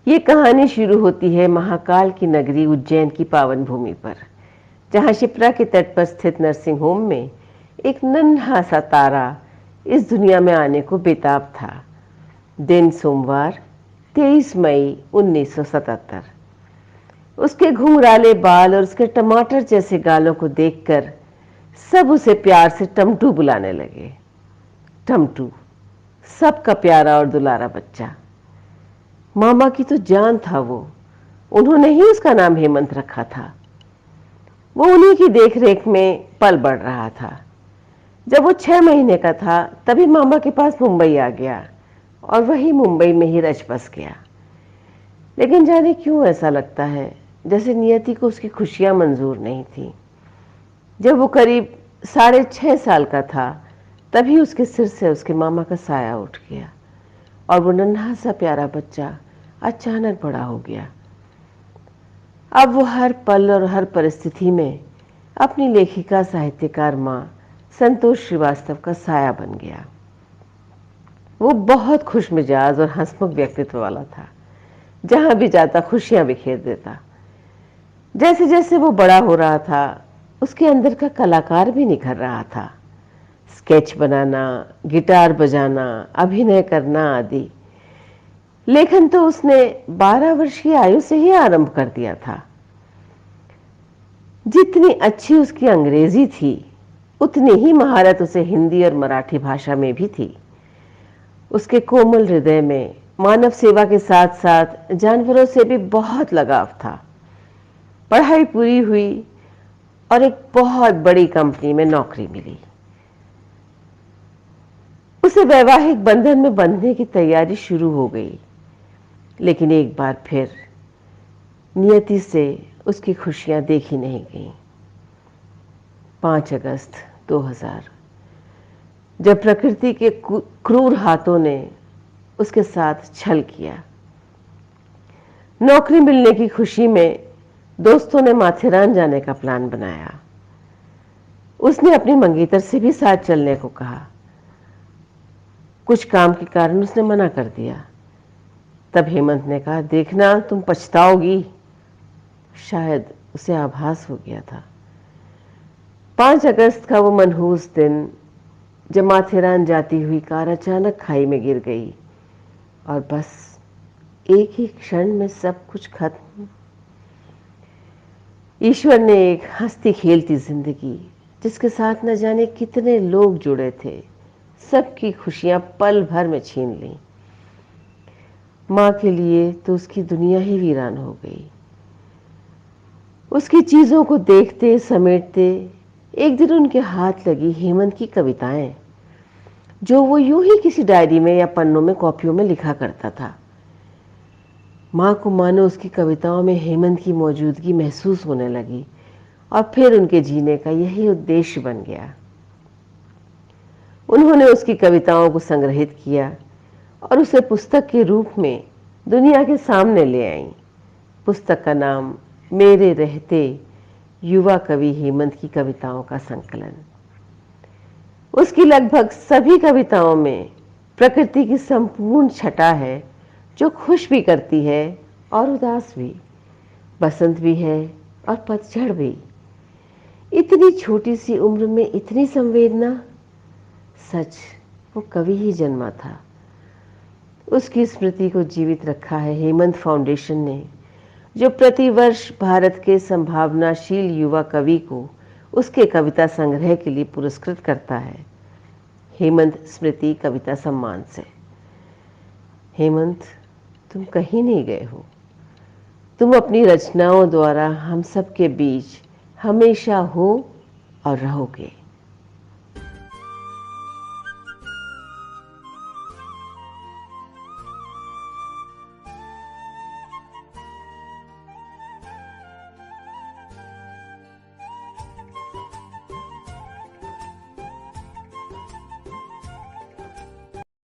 ये कहानी शुरू होती है महाकाल की नगरी उज्जैन की पावन भूमि पर, जहाँ शिप्रा के तट पर स्थित नर्सिंग होम में एक नन्हा सा तारा इस दुनिया में आने को बेताब था। दिन सोमवार 23 मई 1977। उसके घुंघराले बाल और उसके टमाटर जैसे गालों को देखकर सब उसे प्यार से टमटू बुलाने लगे। टमटू, सबका प्यारा और दुलारा बच्चा। मामा की तो जान था वो। उन्होंने ही उसका नाम हेमंत रखा था। वो उन्हीं की देखरेख में पल बढ़ रहा था। जब वो 6 महीने का था तभी मामा के पास मुंबई आ गया और वही मुंबई में ही रच बस गया। लेकिन जाने क्यों ऐसा लगता है जैसे नियति को उसकी खुशियां मंजूर नहीं थी। जब वो करीब 6.5 साल का था तभी उसके सिर से उसके मामा का साया उठ गया और वो नन्हा सा प्यारा बच्चा अचानक बड़ा हो गया। अब वो हर पल और हर परिस्थिति में अपनी लेखिका साहित्यकार माँ संतोष श्रीवास्तव का साया बन गया। वो बहुत खुश मिजाज और हंसमुख व्यक्तित्व वाला था। जहां भी जाता खुशियां बिखेर देता। जैसे जैसे वो बड़ा हो रहा था उसके अंदर का कलाकार भी निखर रहा था। स्केच बनाना, गिटार बजाना, अभिनय करना आदि। लेखन तो उसने 12 वर्ष की आयु से ही आरंभ कर दिया था। जितनी अच्छी उसकी अंग्रेजी थी उतनी ही महारत उसे हिंदी और मराठी भाषा में भी थी। उसके कोमल हृदय में मानव सेवा के साथ साथ जानवरों से भी बहुत लगाव था। पढ़ाई पूरी हुई और एक बहुत बड़ी कंपनी में नौकरी मिली। उसे वैवाहिक बंधन में बंधने की तैयारी शुरू हो गई। लेकिन एक बार फिर नियति से उसकी खुशियां देखी नहीं गईं। 5 अगस्त 2000, जब प्रकृति के क्रूर हाथों ने उसके साथ छल किया। नौकरी मिलने की खुशी में दोस्तों ने माथेरान जाने का प्लान बनाया। उसने अपनी मंगेतर से भी साथ चलने को कहा। कुछ काम के कारण उसने मना कर दिया। तब हेमंत ने कहा, देखना तुम पछताओगी। शायद उसे आभास हो गया था। 5 अगस्त का वो मनहूस दिन जब माथेरान जाती हुई कार अचानक खाई में गिर गई और बस एक ही क्षण में सब कुछ खत्म। ईश्वर ने एक हंसती खेलती जिंदगी जिसके साथ न जाने कितने लोग जुड़े थे, सबकी खुशियां पल भर में छीन ली। मां के लिए तो उसकी दुनिया ही वीरान हो गई। उसकी चीजों को देखते समेटते एक दिन उनके हाथ लगी हेमंत की कविताएं, जो वो यूं ही किसी डायरी में या पन्नों में कॉपियों में लिखा करता था। मां को मानो उसकी कविताओं में हेमंत की मौजूदगी महसूस होने लगी और फिर उनके जीने का यही उद्देश्य बन गया। उन्होंने उसकी कविताओं को संग्रहित किया और उसे पुस्तक के रूप में दुनिया के सामने ले आई। पुस्तक का नाम मेरे रहते, युवा कवि हेमंत की कविताओं का संकलन। उसकी लगभग सभी कविताओं में प्रकृति की संपूर्ण छटा है, जो खुश भी करती है और उदास भी, बसंत भी है और पतझड़ भी। इतनी छोटी सी उम्र में इतनी संवेदना, सच वो कवि ही जन्मा था। उसकी स्मृति को जीवित रखा है हेमंत फाउंडेशन ने, जो प्रतिवर्ष भारत के संभावनाशील युवा कवि को उसके कविता संग्रह के लिए पुरस्कृत करता है, हेमंत स्मृति कविता सम्मान से। हेमंत, तुम कहीं नहीं गए हो। तुम अपनी रचनाओं द्वारा हम सब के बीच हमेशा हो और रहोगे।